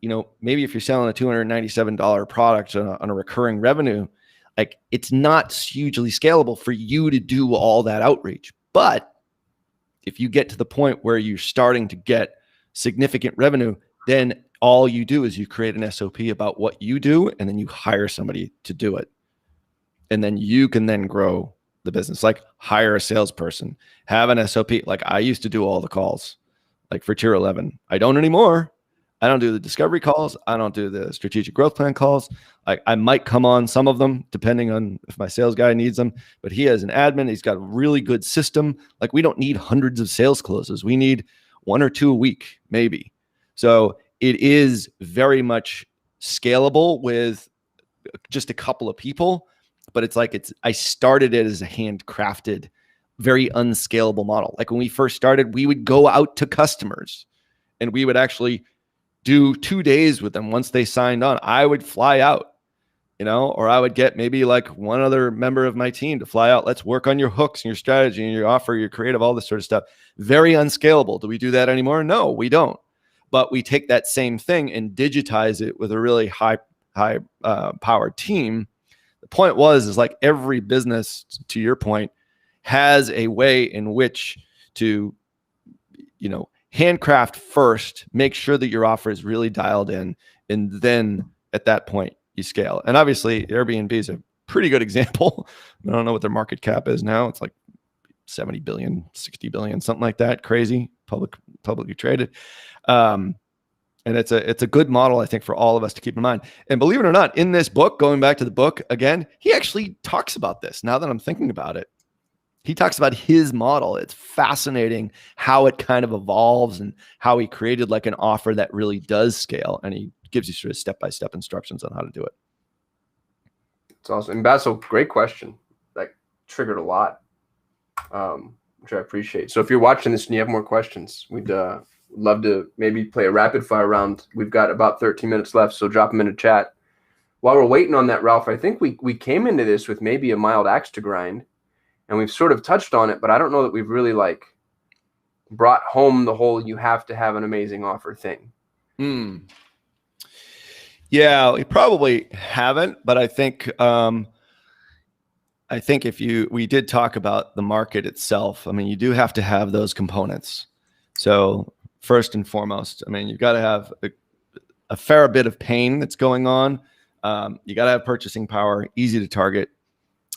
you know, maybe if you're selling a $297 product on a recurring revenue, like it's not hugely scalable for you to do all that outreach. But if you get to the point where you're starting to get significant revenue, then all you do is you create an SOP about what you do, and then you hire somebody to do it. And then you can then grow the business, like hire a salesperson, have an SOP. Like I used to do all the calls, like for tier 11. I don't anymore. I don't do the discovery calls. I don't do the strategic growth plan calls. I might come on some of them depending on if my sales guy needs them, but he has an admin. He's got a really good system. Like we don't need hundreds of sales closes. We need 1 or 2 a week, maybe. So it is very much scalable with just a couple of people, but it's like I started it as a handcrafted, very unscalable model. Like when we first started, we would go out to customers and we would actually do 2 days with them. Once they signed on, I would fly out, you know, or I would get maybe like one other member of my team to fly out. Let's work on your hooks and your strategy and your offer, your creative, all this sort of stuff. Very unscalable. Do we do that anymore? No, we don't. But we take that same thing and digitize it with a really high powered team. The point is like every business, to your point, has a way in which to, you know, handcraft first, make sure that your offer is really dialed in, and then at that point you scale. And obviously Airbnb is a pretty good example. I don't know what their market cap is now. It's like 70 billion, 60 billion, something like that. Crazy, publicly traded. And it's a good model, I think, for all of us to keep in mind. And believe it or not, in this book, going back to the book again, he actually talks about this now that I'm thinking about it. He talks about his model. It's fascinating how it kind of evolves and how he created like an offer that really does scale. And he gives you sort of step-by-step instructions on how to do it. It's awesome. And Basil, great question. That triggered a lot, which I appreciate. So if you're watching this and you have more questions, we'd love to maybe play a rapid fire round. We've got about 13 minutes left, so drop them in the chat. While we're waiting on that, Ralph, I think we came into this with maybe a mild axe to grind. And we've sort of touched on it, but I don't know that we've really like brought home the whole you have to have an amazing offer thing. Yeah, we probably haven't, but I think we did talk about the market itself. I mean, you do have to have those components. So first and foremost, I mean, you've got to have a fair bit of pain that's going on. You got to have purchasing power, easy to target,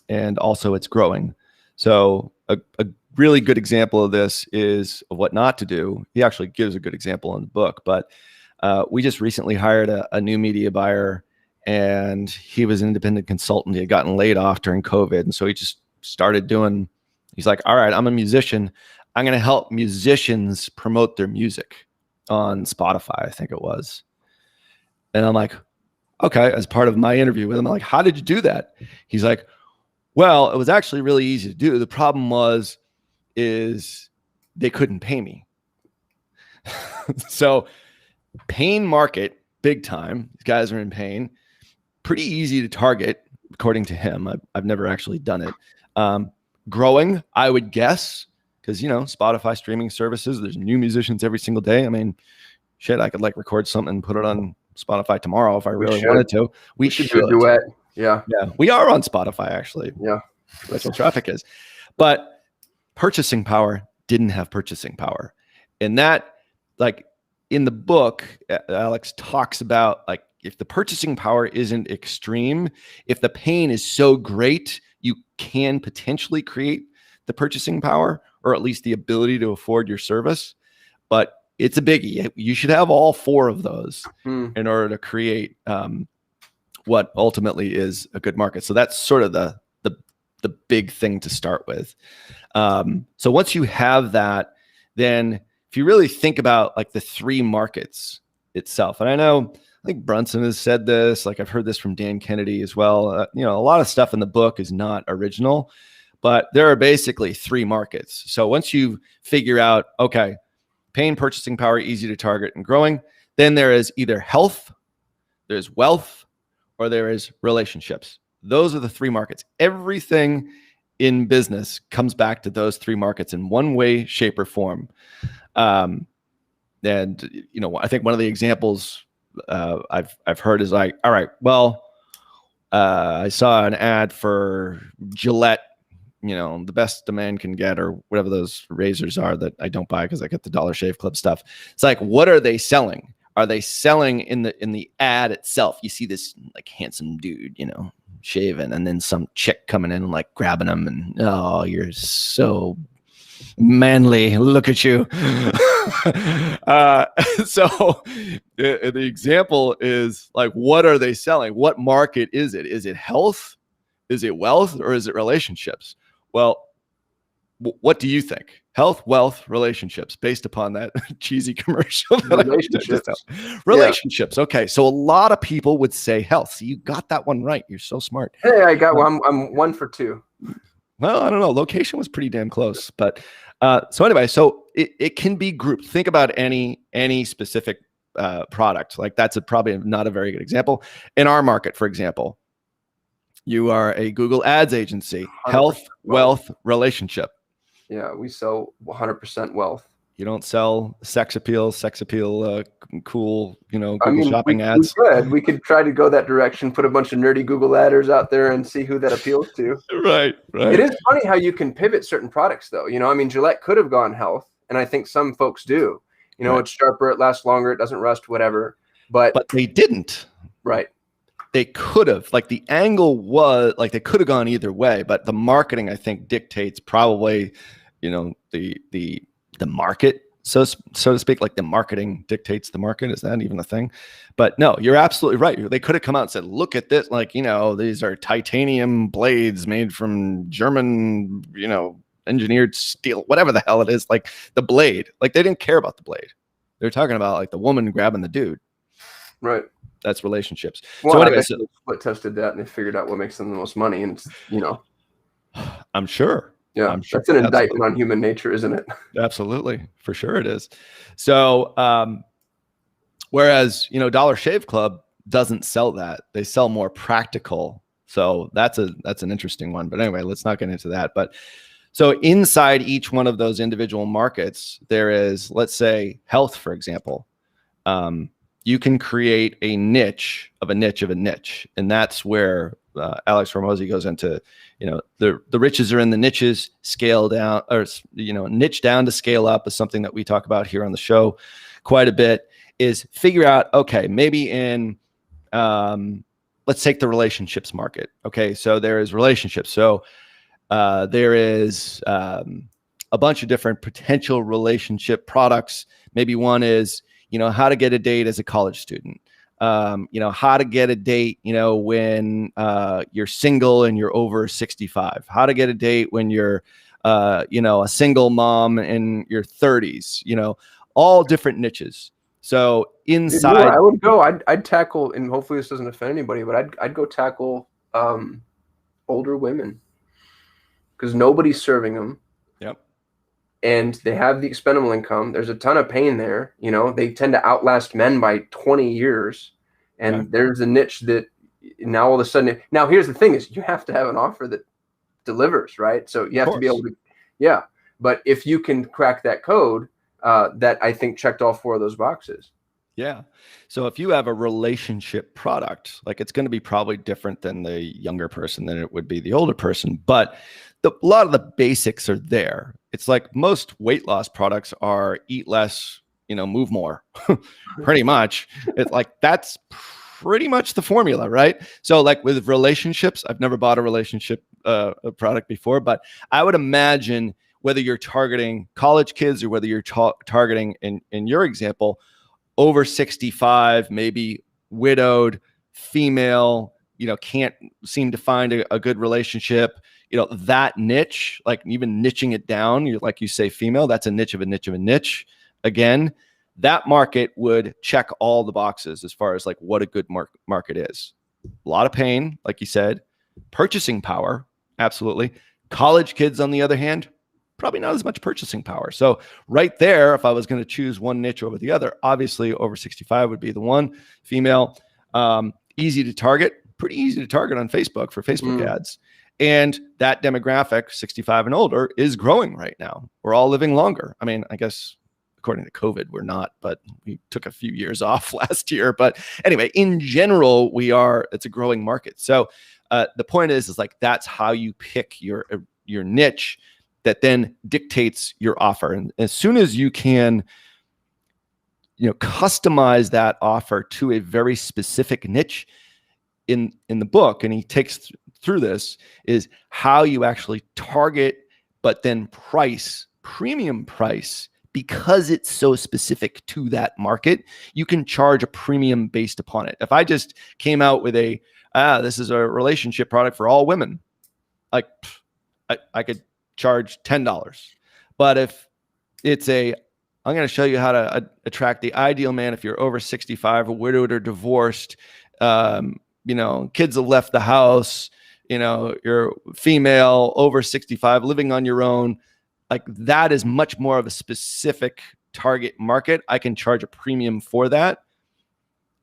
and also it's growing. So a really good example of this is of what not to do. He actually gives a good example in the book, but we just recently hired a new media buyer, and he was an independent consultant. He had gotten laid off during COVID. And so he just started he's like, all right, I'm a musician. I'm going to help musicians promote their music on Spotify, I think it was. And I'm like, okay, as part of my interview with him, I'm like, how did you do that? He's like, well, it was actually really easy to do. The problem is they couldn't pay me. So pain market, big time. These guys are in pain. Pretty easy to target, according to him. I've never actually done it. Growing, I would guess, because, you know, Spotify streaming services, there's new musicians every single day. I mean, shit, I could like record something and put it on Spotify tomorrow if I really wanted to. We should do a duet. Yeah. We are on Spotify, actually. Yeah. Perpetual Traffic is. But purchasing power didn't have purchasing power. And that, like, in the book, Alex talks about, like, if the purchasing power isn't extreme, if the pain is so great, you can potentially create the purchasing power, or at least the ability to afford your service. But it's a biggie. You should have all 4 of those in order to create what ultimately is a good market. So that's sort of the big thing to start with. So once you have that, then if you really think about like the 3 markets itself. And I think Brunson has said this, like I've heard this from Dan Kennedy as well. A lot of stuff in the book is not original, but there are basically 3 markets. So once you figure out, okay, paying purchasing power, easy to target and growing, then there is either health, there's wealth, or there is relationships. Those are the 3 markets. Everything in business comes back to those 3 markets in one way, shape, or form. And I think one of the examples I've heard is like, all right, well, I saw an ad for Gillette, the best a man can get, or whatever those razors are that I don't buy because I get the Dollar Shave Club stuff. It's like, what are they selling? Are they selling in the ad itself? You see this like handsome dude, shaving, and then some chick coming in and like grabbing him, and oh, you're so manly, look at you. So the example is like, what are they selling? What market is it? Is it health? Is it wealth? Or is it relationships? Well, what do you think? Health, wealth, relationships, based upon that cheesy commercial. Relationships. Okay. So a lot of people would say health. So you got that one right. You're so smart. Hey, I got one. I'm 1 for 2. Well, I don't know. Location was pretty damn close. But so anyway, so it can be grouped. Think about any specific product. Like that's probably not a very good example. In our market, for example, you are a Google Ads agency, health, wealth, relationship. Yeah, we sell 100% wealth. You don't sell sex appeal, cool, Google shopping ads. We could try to go that direction, put a bunch of nerdy Google adders out there and see who that appeals to. Right. It is funny how you can pivot certain products though. Gillette could have gone health, and I think some folks do. Right. It's sharper, it lasts longer, it doesn't rust, whatever. But they didn't. Right. They could have, like the angle was like they could have gone either way, but the marketing I think dictates probably, the market, so to speak, like the marketing dictates the market. Is that even a thing? But no, you're absolutely right. They could have come out and said, look at this, like, these are titanium blades made from German, engineered steel, whatever the hell it is, like the blade. Like they didn't care about the blade. They're talking about like the woman grabbing the dude. Right. That's relationships. Well, so anyway, they split tested that and they figured out what makes them the most money. And I'm sure. Yeah, I'm sure. That's an indictment on human nature, isn't it? Absolutely. For sure it is. So, whereas, Dollar Shave Club doesn't sell that. They sell more practical. So that's an interesting one. But anyway, let's not get into that. But so inside each one of those individual markets, there is, let's say, health, for example. You can create a niche of a niche of a niche. And that's where Alex Hormozi goes into, the riches are in the niches, scale down, or, niche down to scale up is something that we talk about here on the show quite a bit, is figure out, okay, maybe in, let's take the relationships market. Okay. So there is relationships. So there is a bunch of different potential relationship products. Maybe one is, how to get a date as a college student, how to get a date, when you're single and you're over 65, how to get a date when you're, a single mom in your 30s, all different niches. So inside, I would go, I'd tackle, and hopefully this doesn't offend anybody, but I'd go tackle older women because nobody's serving them. Yep. And they have the expendable income. There's a ton of pain there. They tend to outlast men by 20 years. And there's a niche that now all of a sudden, now here's the thing is you have to have an offer that delivers, right? So you have to be able to, yeah. But if you can crack that code, that I think checked all 4 of those boxes. Yeah. So if you have a relationship product, like it's going to be probably different than the younger person than it would be the older person, but a lot of the basics are there. It's like most weight loss products are eat less, move more, pretty much. It's like, that's pretty much the formula, right? So like with relationships, I've never bought a relationship product before, but I would imagine whether you're targeting college kids or whether you're targeting, in your example, over 65, maybe widowed, female, can't seem to find a good relationship, that niche, like even niching it down, like you say, female, that's a niche of a niche of a niche. Again, that market would check all the boxes as far as like what a good market is. A lot of pain, like you said, purchasing power, absolutely. College kids, on the other hand, probably not as much purchasing power. So right there, if I was going to choose one niche over the other, obviously over 65 would be the one. Female, easy to target, pretty easy to target on Facebook for Facebook ads. And that demographic, 65 and older, is growing right now. We're all living longer. I mean, I guess according to COVID, we're not, but we took a few years off last year. But anyway, in general, it's a growing market. So the point is like, that's how you pick your niche that then dictates your offer. And as soon as you can, customize that offer to a very specific niche in the book, and he takes through this, is how you actually target, but then premium price, because it's so specific to that market, you can charge a premium based upon it. If I just came out with this is a relationship product for all women, like I could charge $10. But if it's I'm going to show you how to attract the ideal man if you're over 65, or widowed or divorced, kids have left the house, you're female, over 65, living on your own, like that is much more of a specific target market. I can charge a premium for that.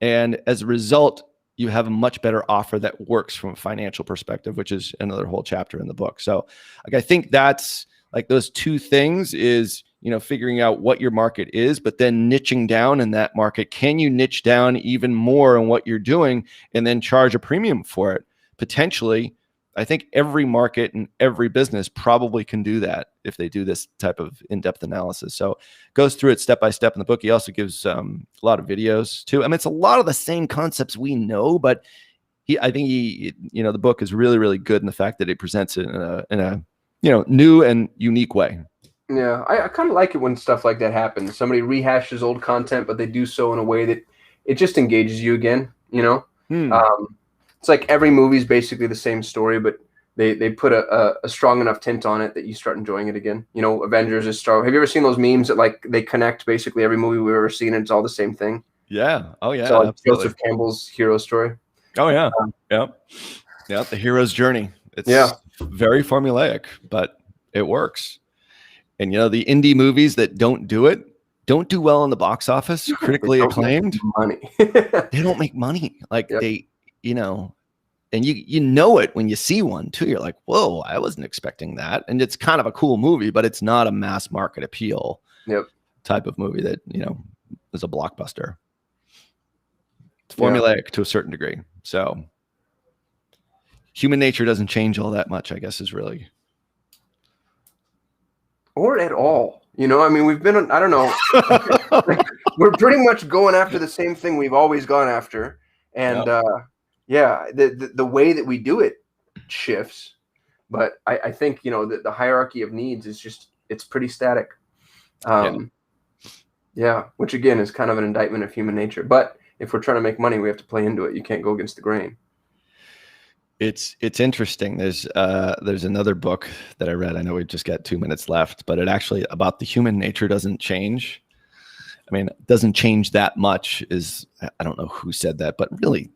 And as a result, you have a much better offer that works from a financial perspective, which is another whole chapter in the book. So like, I think that's like those two things is, figuring out what your market is, but then niching down in that market. Can you niche down even more in what you're doing and then charge a premium for it? Potentially, I think every market and every business probably can do that if they do this type of in-depth analysis. So goes through it step by step in the book. He also gives a lot of videos too. I mean, it's a lot of the same concepts we know, but I think the book is really, really good in the fact that it presents it in a new and unique way. Yeah, I kind of like it when stuff like that happens. Somebody rehashes old content, but they do so in a way that it just engages you again, It's like every movie is basically the same story, but they put a strong enough tint on it that you start enjoying it again. Avengers is Star. Have you ever seen those memes that like they connect basically every movie we've ever seen and it's all the same thing? Yeah. Oh yeah. So like Joseph Campbell's hero story. Oh yeah. Yeah. The hero's journey. It's very formulaic, but it works. And the indie movies that don't do well in the box office, critically acclaimed. They don't make money. Like they, and you know it when you see one too. You're like, whoa, I wasn't expecting that. And it's kind of a cool movie, but it's not a mass market appeal type of movie that, is a blockbuster. It's formulaic to a certain degree. So human nature doesn't change all that much, I guess, is really. Or at all. We've been, I don't know, we're pretty much going after the same thing we've always gone after. And the way that we do it shifts. But I think, the hierarchy of needs is just, it's pretty static. Which again is kind of an indictment of human nature. But if we're trying to make money, we have to play into it. You can't go against the grain. It's interesting. There's another book that I read. I know we've just got 2 minutes left, but it actually about the human nature doesn't change. I mean, it doesn't change that much. I don't know who said that, but really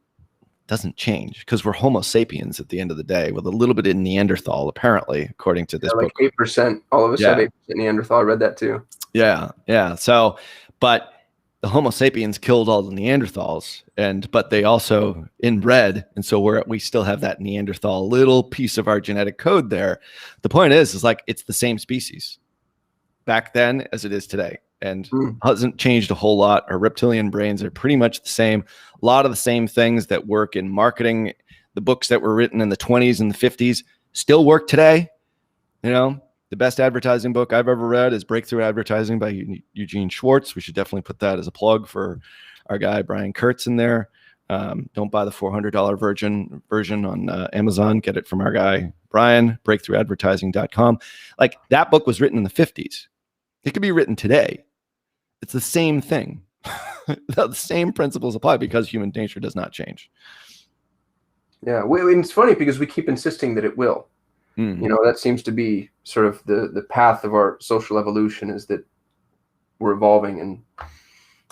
doesn't change because we're Homo sapiens at the end of the day with a little bit of Neanderthal, apparently, according to this book. 8%. All of us have 8% Neanderthal. I read that too. Yeah. So, but the Homo sapiens killed all the Neanderthals, but they also inbred, and so we still have that Neanderthal little piece of our genetic code there. The point is like it's the same species back then as it is today, and hasn't changed a whole lot. Our reptilian brains are pretty much the same. A lot of the same things that work in marketing, the books that were written in the 20s and the 50s still work today. The best advertising book I've ever read is Breakthrough Advertising by Eugene Schwartz. We should definitely put that as a plug for our guy, Brian Kurtz, in there. Don't buy the $400 version on Amazon. Get it from our guy, Brian, breakthroughabvertising.com. Like that book was written in the 50s. It could be written today. It's the same thing. The same principles apply because human nature does not change. Yeah. It's funny because we keep insisting that it will. That seems to be sort of the path of our social evolution is that we're evolving. And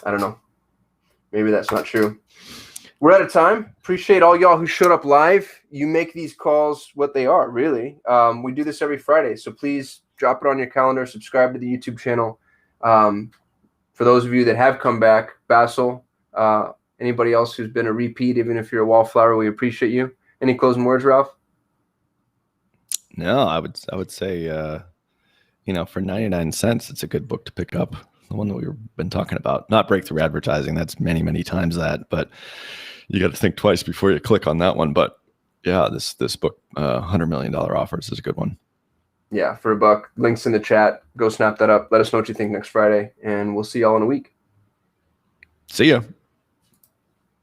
I don't know. Maybe that's not true. We're out of time. Appreciate all y'all who showed up live. You make these calls what they are, really. We do this every Friday, so please drop it on your calendar. Subscribe to the YouTube channel. For those of you that have come back, Basil, anybody else who's been a repeat, even if you're a wallflower, we appreciate you. Any closing words, Ralph? No, I would say, for 99 cents, it's a good book to pick up. The one that we've been talking about, not breakthrough advertising. That's many, many times that, but you got to think twice before you click on that one. But yeah, this book, $100 million offers, is a good one. Yeah, for $1. Links in the chat. Go snap that up. Let us know what you think next Friday, and we'll see y'all in a week. See ya.